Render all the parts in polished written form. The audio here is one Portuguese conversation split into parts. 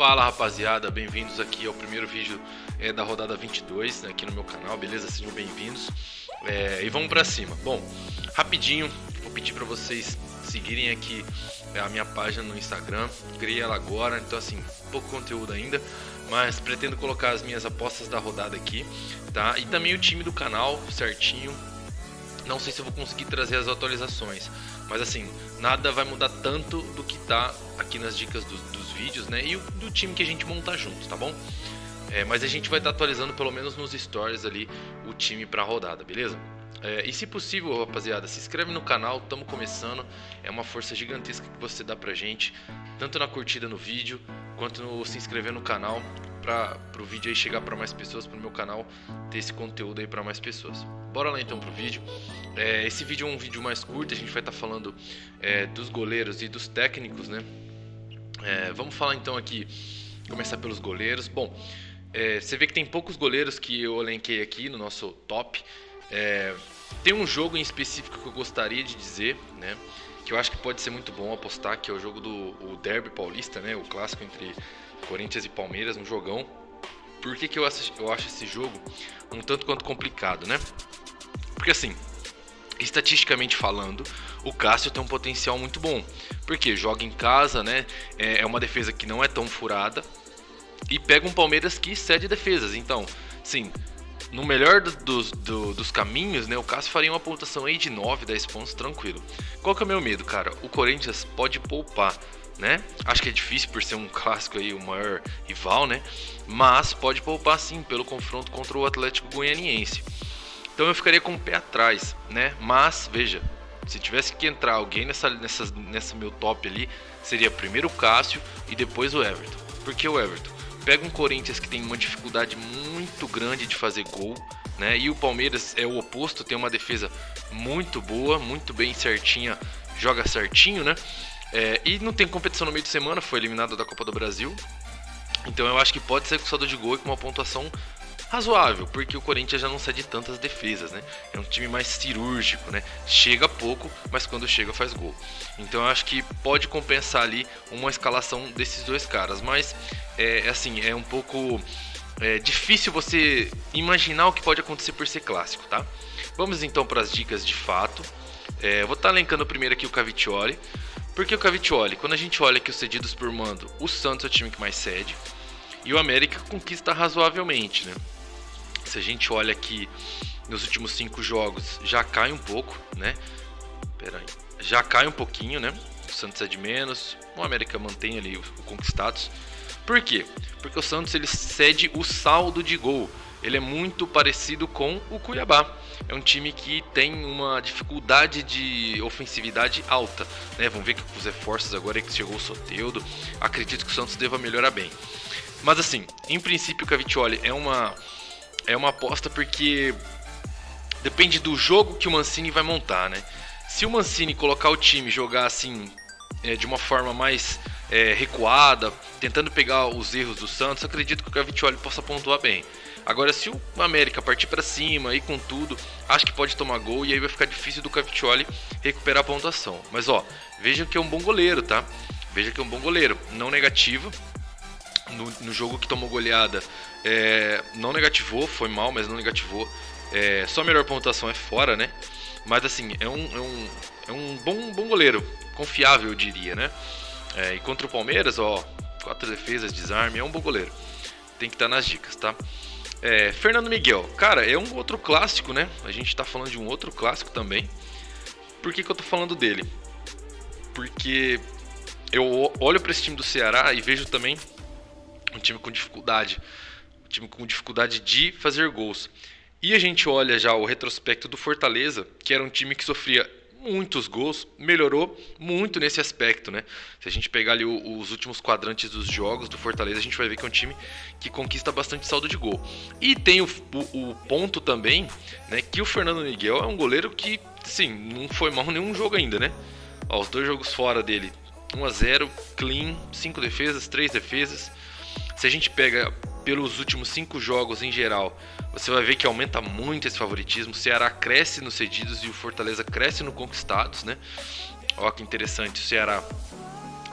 Fala rapaziada, bem-vindos aqui ao primeiro vídeo da rodada 22, né, aqui no meu canal, beleza? Sejam bem-vindos e vamos pra cima. Bom, rapidinho, vou pedir pra vocês seguirem aqui a minha página no Instagram. Criei ela agora, então assim, pouco conteúdo ainda, mas pretendo colocar as minhas apostas da rodada aqui, tá? E também o time do canal certinho. Não sei se eu vou conseguir trazer as atualizações, mas assim, nada vai mudar tanto do que tá aqui nas dicas dos vídeos, né? E do time que a gente monta junto, tá bom? Mas a gente vai estar atualizando pelo menos nos stories ali o time pra rodada, beleza? E se possível, rapaziada, se inscreve no canal, estamos começando. É uma força gigantesca que você dá pra gente, tanto na curtida no vídeo, quanto no se inscrever no canal, para o vídeo aí chegar para mais pessoas, para o meu canal ter esse conteúdo aí para mais pessoas. Bora lá então pro vídeo. Esse vídeo é um vídeo mais curto, a gente vai estar falando dos goleiros e dos técnicos, né? Vamos falar então aqui, começar pelos goleiros. Bom, você vê que tem poucos goleiros que eu elenquei aqui no nosso top. Tem um jogo em específico que eu gostaria de dizer, né, que eu acho que pode ser muito bom apostar, que é o jogo do Derby Paulista, né, o clássico entre Corinthians e Palmeiras, um jogão. Por que eu acho esse jogo um tanto quanto complicado, né? Porque assim, estatisticamente falando, o Cássio tem um potencial muito bom, porque joga em casa, né, é uma defesa que não é tão furada, e pega um Palmeiras que cede defesas. Então, sim, no melhor dos caminhos, né, o Cássio faria uma pontuação aí de 9, 10 pontos tranquilo. Qual que é o meu medo, cara? O Corinthians pode poupar, né? Acho que é difícil por ser um clássico aí, o maior rival, né? Mas pode poupar sim pelo confronto contra o Atlético Goianiense. Então eu ficaria com o pé atrás, né? Mas, veja, se tivesse que entrar alguém nessa meu top ali, seria primeiro o Cássio e depois o Everton. Por que o Everton? Pega um Corinthians que tem uma dificuldade muito grande de fazer gol, né? E o Palmeiras é o oposto, tem uma defesa muito boa, muito bem certinha, joga certinho, né? E não tem competição no meio de semana, foi eliminado da Copa do Brasil. Então eu acho que pode ser com saldo de gol e com uma pontuação razoável, porque o Corinthians já não cede tantas defesas, né? É um time mais cirúrgico, né? Chega pouco, mas quando chega faz gol. Então eu acho que pode compensar ali uma escalação desses dois caras, mas assim, é um pouco difícil você imaginar o que pode acontecer por ser clássico, tá? Vamos então para as dicas de fato. Eu vou estar elencando primeiro aqui o Cavicchioli. Porque o Cavicchioli, quando a gente olha aqui os cedidos por mando, o Santos é o time que mais cede e o América conquista razoavelmente, né? Se a gente olha aqui nos últimos 5 jogos, já cai um pouco, né? Já cai um pouquinho, né? O Santos é de menos, o América mantém ali o conquistados. Por quê? Porque o Santos ele cede o saldo de gol. Ele é muito parecido com o Cuiabá. É um time que tem uma dificuldade de ofensividade alta, né? Vamos ver que com os reforços agora que chegou o Soteldo, acredito que o Santos deva melhorar bem. Mas assim, em princípio o Cavicchioli é uma aposta porque depende do jogo que o Mancini vai montar, né? Se o Mancini colocar o time jogar assim de uma forma mais recuada, tentando pegar os erros do Santos, acredito que o Cavicchioli possa pontuar bem. Agora, se o América partir para cima e com tudo, acho que pode tomar gol e aí vai ficar difícil do Cavicchioli recuperar a pontuação. Mas ó, veja que é um bom goleiro, tá? Veja que é um bom goleiro, não negativo. No jogo que tomou goleada, não negativou, foi mal, mas não negativou. Só a melhor pontuação é fora, né? Mas assim, é um bom goleiro, confiável eu diria, né? E contra o Palmeiras, ó, 4 defesas, desarme, é um bom goleiro. Tem que estar nas dicas, tá? Fernando Miguel, cara, é um outro clássico, né? A gente tá falando de um outro clássico também. Por que eu tô falando dele? Porque eu olho para esse time do Ceará e vejo também um time com dificuldade de fazer gols. E a gente olha já o retrospecto do Fortaleza, que era um time que sofria muitos gols, melhorou muito nesse aspecto, né? Se a gente pegar ali os últimos quadrantes dos jogos do Fortaleza, a gente vai ver que é um time que conquista bastante saldo de gol. E tem o ponto também, né, que o Fernando Miguel é um goleiro que, sim, não foi mal nenhum jogo ainda, né? Ó, os 2 jogos fora dele, 1-0, clean, 5 defesas, 3 defesas. Se a gente pega pelos últimos 5 jogos em geral, você vai ver que aumenta muito esse favoritismo. O Ceará cresce nos cedidos e o Fortaleza cresce no conquistados, né? Ó que interessante, o Ceará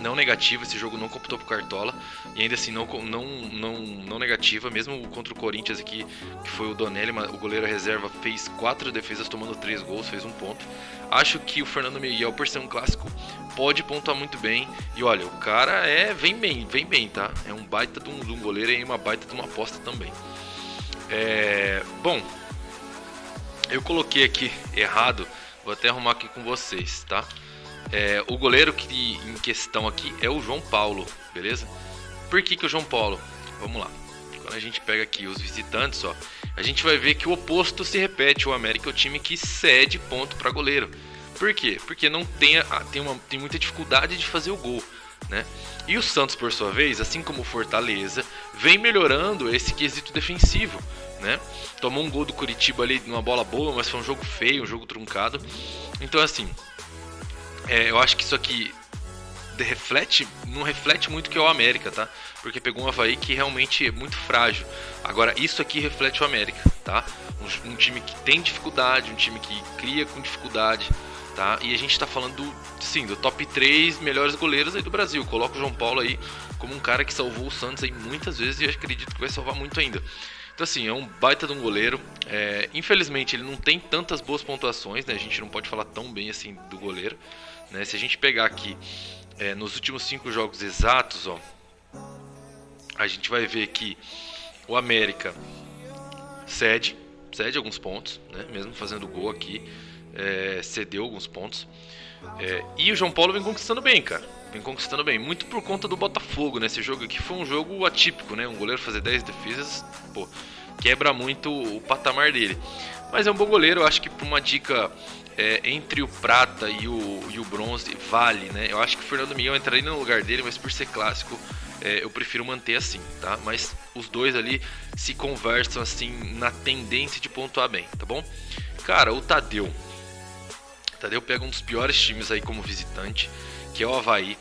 não negativa, esse jogo não computou pro Cartola. E ainda assim não negativa, mesmo contra o Corinthians aqui, que foi o Donelli, o goleiro reserva, fez 4 defesas tomando 3 gols, fez 1 ponto. Acho que o Fernando Miguel, por ser um clássico, pode pontuar muito bem. E olha, o cara vem bem, tá? É um baita de um goleiro e uma baita de uma aposta também. Bom, eu coloquei aqui errado, vou até arrumar aqui com vocês, tá? O goleiro que em questão aqui é o João Paulo, beleza? Por que o João Paulo? Vamos lá. Quando a gente pega aqui os visitantes, ó, a gente vai ver que o oposto se repete. O América é o time que cede ponto para goleiro. Por quê? Porque não tem muita dificuldade de fazer o gol, né? E o Santos, por sua vez, assim como o Fortaleza, vem melhorando esse quesito defensivo, né? Tomou um gol do Curitiba ali numa bola boa, mas foi um jogo feio, um jogo truncado. Então, assim, eu acho que isso aqui não reflete muito o que é o América, tá? Porque pegou um Avaí que realmente é muito frágil. Agora, isso aqui reflete o América, tá? Um time que tem dificuldade, um time que cria com dificuldade, tá? E a gente tá falando, sim, do top 3 melhores goleiros aí do Brasil. Coloca o João Paulo aí como um cara que salvou o Santos aí muitas vezes e eu acredito que vai salvar muito ainda. Então, assim, é um baita de um goleiro. Infelizmente, ele não tem tantas boas pontuações, né? A gente não pode falar tão bem assim do goleiro, né? Se a gente pegar aqui nos últimos 5 jogos exatos, ó, a gente vai ver que o América cede alguns pontos, né? Mesmo fazendo gol aqui, cedeu alguns pontos. E o João Paulo vem conquistando bem, cara. Vem conquistando bem, muito por conta do Botafogo, né? Esse jogo aqui foi um jogo atípico, né? Um goleiro fazer 10 defesas, pô, quebra muito o patamar dele. Mas é um bom goleiro, eu acho que por uma dica entre o prata e o bronze vale, né? Eu acho que o Fernando Miguel entraria no lugar dele, mas por ser clássico, eu prefiro manter assim, tá? Mas os dois ali se conversam assim na tendência de pontuar bem, tá bom? Cara, o Tadeu pega um dos piores times aí como visitante, que é o Avaí.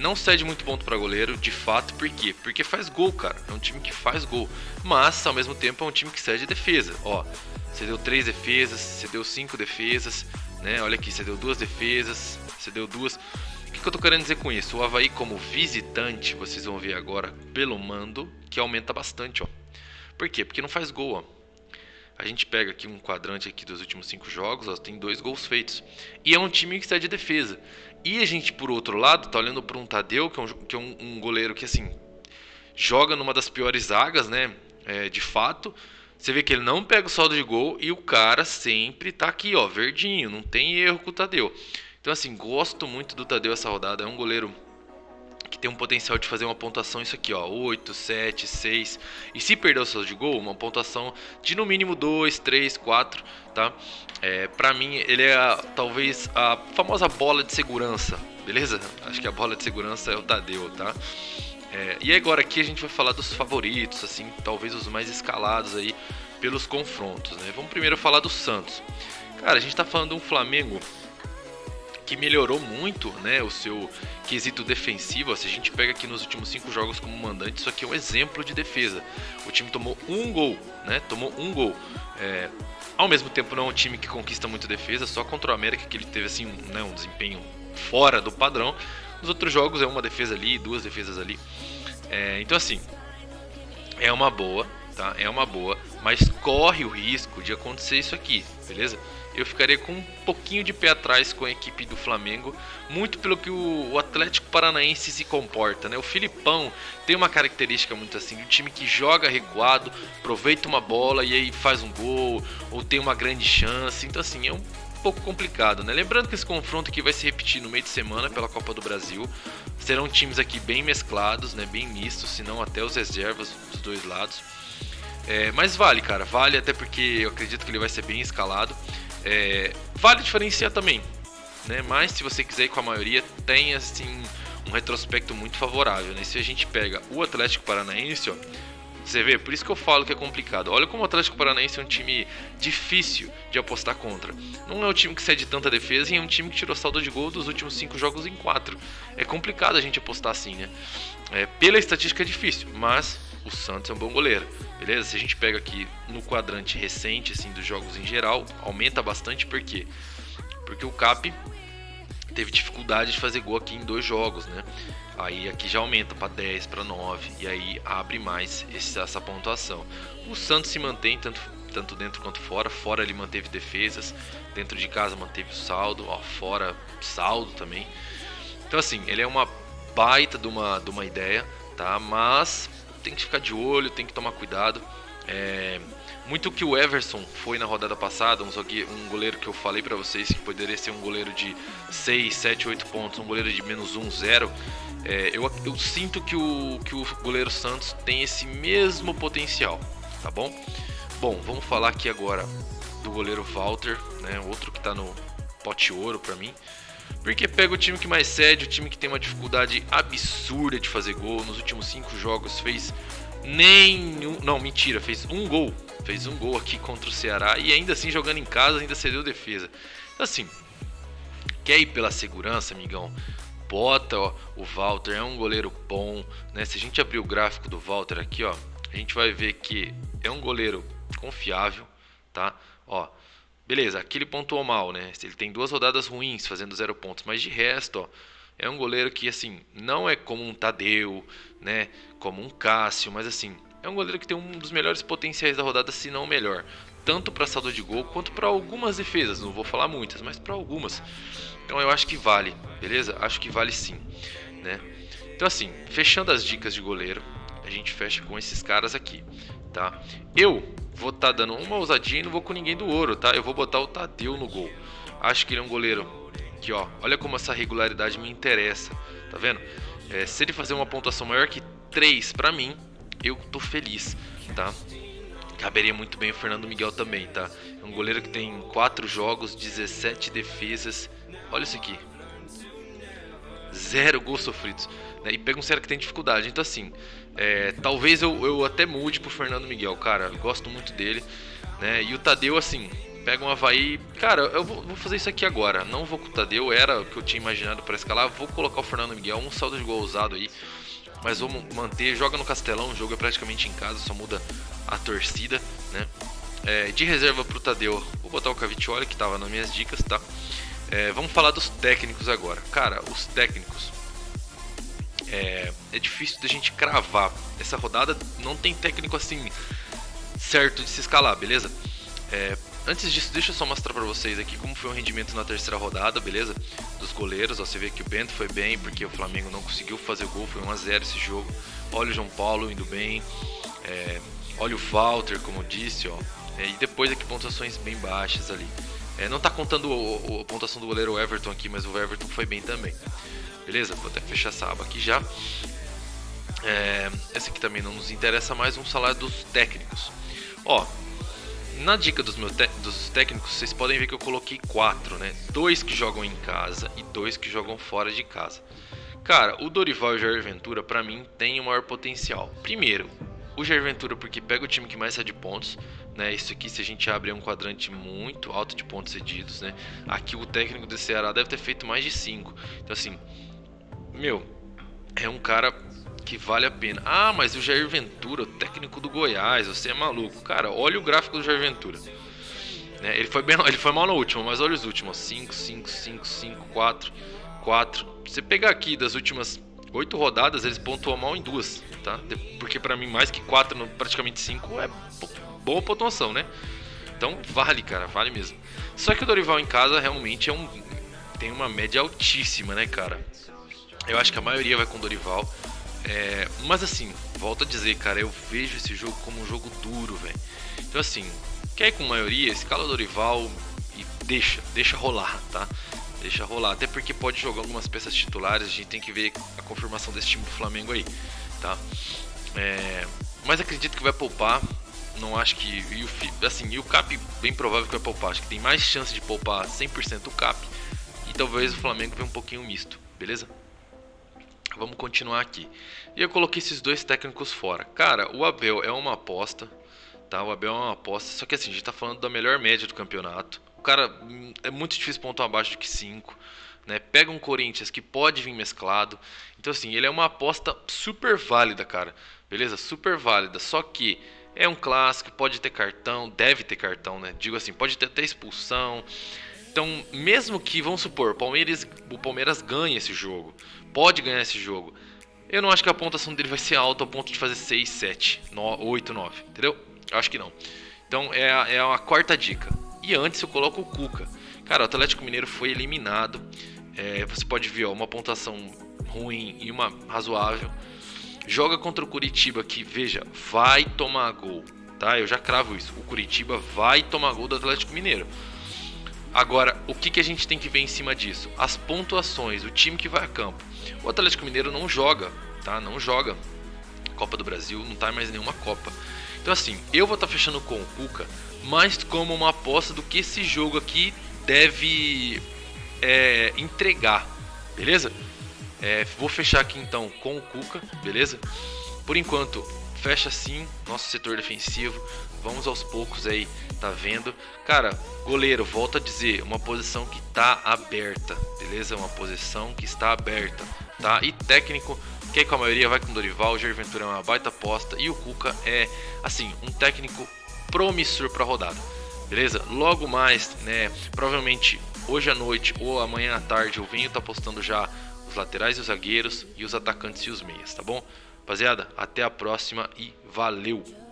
Não cede muito ponto para goleiro, de fato. Por quê? Porque faz gol, cara. É um time que faz gol, mas ao mesmo tempo é um time que cede defesa. Ó, cedeu 3 defesas, cedeu 5 defesas, né? Olha aqui, cedeu 2 defesas, cedeu 2. O que eu tô querendo dizer com isso? O Avaí como visitante, vocês vão ver agora pelo mando, que aumenta bastante, ó. Por quê? Porque não faz gol, ó. A gente pega aqui um quadrante aqui dos últimos 5 jogos, ó, tem 2 gols feitos. E é um time que cede defesa. E a gente, por outro lado, tá olhando para um Tadeu, que é um goleiro que, assim, joga numa das piores zagas, né? De fato. Você vê que ele não pega o saldo de gol e o cara sempre tá aqui, ó, verdinho. Não tem erro com o Tadeu. Então, assim, gosto muito do Tadeu essa rodada. É um goleiro que tem um potencial de fazer uma pontuação, isso aqui, ó, 8, 7, 6. E se perder o saldo de gol, uma pontuação de no mínimo 2, 3, 4, tá? Pra mim, ele é talvez a famosa bola de segurança, beleza? Acho que a bola de segurança é o Tadeu, tá? E agora aqui a gente vai falar dos favoritos, assim, talvez os mais escalados aí pelos confrontos, né? Vamos primeiro falar do Santos. Cara, a gente tá falando de um Flamengo que melhorou muito, né, o seu quesito defensivo. Se a gente pega aqui nos últimos 5 jogos como mandante, isso aqui é um exemplo de defesa. O time tomou um gol, né? Tomou um gol. Ao mesmo tempo não é um time que conquista muito defesa, só contra o América que ele teve assim um desempenho fora do padrão. Nos outros jogos é uma defesa ali, 2 defesas ali. Então assim, é uma boa, tá? É uma boa, mas corre o risco de acontecer isso aqui, beleza? Eu ficaria com um pouquinho de pé atrás com a equipe do Flamengo, muito pelo que o Atlético Paranaense se comporta, né? O Filipão tem uma característica muito assim, de um time que joga recuado, aproveita uma bola e aí faz um gol, ou tem uma grande chance. Então assim, é um pouco complicado, né? Lembrando que esse confronto aqui vai se repetir no meio de semana pela Copa do Brasil. Serão times aqui bem mesclados, né? Bem mistos, se não até os reservas dos dois lados. Mas vale, cara, vale, até porque eu acredito que ele vai ser bem escalado. Vale diferenciar também, né? Mas se você quiser ir com a maioria, tem assim um retrospecto muito favorável, né? Se a gente pega o Atlético Paranaense, ó, você vê, por isso que eu falo que é complicado. Olha como o Atlético Paranaense é um time difícil de apostar contra. Não é um time que cede tanta defesa e é um time que tirou saldo de gol dos últimos 5 jogos em 4. É complicado a gente apostar assim, né? Pela estatística é difícil, mas o Santos é um bom goleiro, beleza? Se a gente pega aqui no quadrante recente assim, dos jogos em geral, aumenta bastante. Por quê? Porque o CAP teve dificuldade de fazer gol aqui em 2 jogos, né? Aí aqui já aumenta para 10, para 9 e aí abre mais essa pontuação. O Santos se mantém tanto dentro quanto fora. Fora ele manteve defesas, dentro de casa manteve o saldo, ó, fora saldo também. Então assim, ele é uma baita de uma ideia, tá? Mas tem que ficar de olho, tem que tomar cuidado. Muito que o Everson foi na rodada passada, um goleiro que eu falei pra vocês que poderia ser um goleiro de 6, 7, 8 pontos, um goleiro de menos 1, 0. Eu sinto que o goleiro Santos tem esse mesmo potencial, tá bom? Bom, vamos falar aqui agora do goleiro Walter, né? Outro que tá no pote ouro pra mim. Porque pega o time que mais cede, o time que tem uma dificuldade absurda de fazer gol. Nos últimos 5 jogos fez fez um gol. Fez um gol aqui contra o Ceará e ainda assim jogando em casa ainda cedeu defesa. Então assim, quer ir pela segurança, amigão? Bota, ó, o Walter é um goleiro bom, né? Se a gente abrir o gráfico do Walter aqui, ó, a gente vai ver que é um goleiro confiável, tá? Ó, beleza, aqui ele pontuou mal, né? Ele tem 2 rodadas ruins, fazendo 0 pontos, mas de resto, ó, é um goleiro que, assim, não é como um Tadeu, né? Como um Cássio, mas assim, é um goleiro que tem um dos melhores potenciais da rodada, se não o melhor. Tanto para saldo de gol, quanto para algumas defesas. Não vou falar muitas, mas para algumas. Então eu acho que vale, beleza? Acho que vale sim, né? Então assim, fechando as dicas de goleiro, a gente fecha com esses caras aqui, tá? Eu vou estar dando uma ousadinha e não vou com ninguém do ouro, tá? Eu vou botar o Tadeu no gol. Acho que ele é um goleiro que, ó, olha como essa regularidade me interessa, tá vendo? Se ele fazer uma pontuação maior que 3 pra mim, eu tô feliz, tá? Caberia muito bem o Fernando Miguel também, tá? É um goleiro que tem 4 jogos, 17 defesas. Olha isso aqui. 0 gols sofridos, né? E pega um Ceará que tem dificuldade. Então assim, talvez eu até mude pro Fernando Miguel, cara. Eu gosto muito dele, né? E o Tadeu, assim, pega um Avaí. Cara, eu vou fazer isso aqui agora. Não vou com o Tadeu, era o que eu tinha imaginado para escalar. Vou colocar o Fernando Miguel, um saldo de gol ousado aí. Mas vou manter, joga no Castelão, o jogo é praticamente em casa, só muda a torcida, né? De reserva pro Tadeu, vou botar o Cavicchioli, que tava nas minhas dicas, tá? Vamos falar dos técnicos agora. Cara, os técnicos, é difícil da gente cravar. Essa rodada não tem técnico assim certo de se escalar, beleza? Antes disso, deixa eu só mostrar pra vocês aqui como foi o rendimento na terceira rodada, beleza? Dos goleiros, ó, você vê que o Bento foi bem, porque o Flamengo não conseguiu fazer gol, foi 1 a 0 esse jogo. Olha o João Paulo indo bem, olha o Walter, como eu disse, ó. E depois aqui pontuações bem baixas ali. Não tá contando a pontuação do goleiro Everton aqui, mas o Everton foi bem também. Beleza? Vou até fechar essa aba aqui já. Essa aqui também não nos interessa mais, vamos falar dos técnicos. Ó, na dica dos técnicos, vocês podem ver que eu coloquei 4, né? 2 que jogam em casa e 2 que jogam fora de casa. Cara, o Dorival e o Jair Ventura, pra mim, tem o maior potencial. Primeiro, o Jair Ventura porque pega o time que mais cede pontos, né? Isso aqui, se a gente abre, é um quadrante muito alto de pontos cedidos, né? Aqui o técnico do Ceará deve ter feito mais de 5. Então assim, é um cara que vale a pena. Ah, mas o Jair Ventura, o técnico do Goiás, você é maluco. Cara, olha o gráfico do Jair Ventura. Ele foi mal na última, mas olha os últimos. 5, 5, 5, 5, 4, 4. Você pegar aqui das últimas 8 rodadas, eles pontuam mal em 2, tá? Porque pra mim mais que 4, praticamente 5 é boa pontuação, né? Então vale, cara, vale mesmo. Só que o Dorival em casa realmente tem uma média altíssima, né, cara? Eu acho que a maioria vai com o Dorival. Mas assim, volto a dizer, cara, eu vejo esse jogo como um jogo duro, velho. Então assim, quer ir com maioria, escala o Dorival e deixa rolar, tá? Deixa rolar, até porque pode jogar algumas peças titulares, a gente tem que ver a confirmação desse time do Flamengo aí, tá? Mas acredito que vai poupar, não acho que... E o Cap bem provável que vai poupar, acho que tem mais chance de poupar 100% o Cap e talvez o Flamengo venha um pouquinho misto, beleza? Vamos continuar aqui. E eu coloquei esses 2 técnicos fora. Cara, o Abel é uma aposta, tá? O Abel é uma aposta, só que assim, a gente tá falando da melhor média do campeonato. O cara é muito difícil pontuar abaixo do que 5, né? Pega um Corinthians que pode vir mesclado. Então assim, ele é uma aposta super válida, cara. Beleza? Super válida. Só que é um clássico, pode ter cartão, deve ter cartão, né? Digo assim, pode ter até expulsão. Então, mesmo que, vamos supor, o Palmeiras ganhe esse jogo, pode ganhar esse jogo, eu não acho que a pontuação dele vai ser alta ao ponto de fazer 6, 7, 8, 9, entendeu? Eu acho que não. Então é a quarta dica. E antes eu coloco o Cuca. Cara, o Atlético Mineiro foi eliminado. Você pode ver, ó, uma pontuação ruim e uma razoável. Joga contra o Curitiba que, veja, vai tomar gol, tá? Eu já cravo isso. O Curitiba vai tomar gol do Atlético Mineiro. Agora, o que a gente tem que ver em cima disso? As pontuações, o time que vai a campo. O Atlético Mineiro não joga, tá? Não joga Copa do Brasil, não tá mais nenhuma Copa. Então assim, eu vou estar fechando com o Cuca mais como uma aposta do que esse jogo aqui deve entregar, beleza? Vou fechar aqui então com o Cuca, beleza? Por enquanto, fecha sim nosso setor defensivo. Vamos aos poucos aí, tá vendo? Cara, goleiro, volto a dizer, uma posição que tá aberta, beleza? Uma posição que está aberta, tá? E técnico, que com a maioria vai com o Dorival, o Jair Ventura é uma baita aposta e o Cuca é, assim, um técnico promissor pra rodada, beleza? Logo mais, né, provavelmente hoje à noite ou amanhã à tarde eu venho tá postando já os laterais e os zagueiros e os atacantes e os meias, tá bom? Rapaziada, até a próxima e valeu!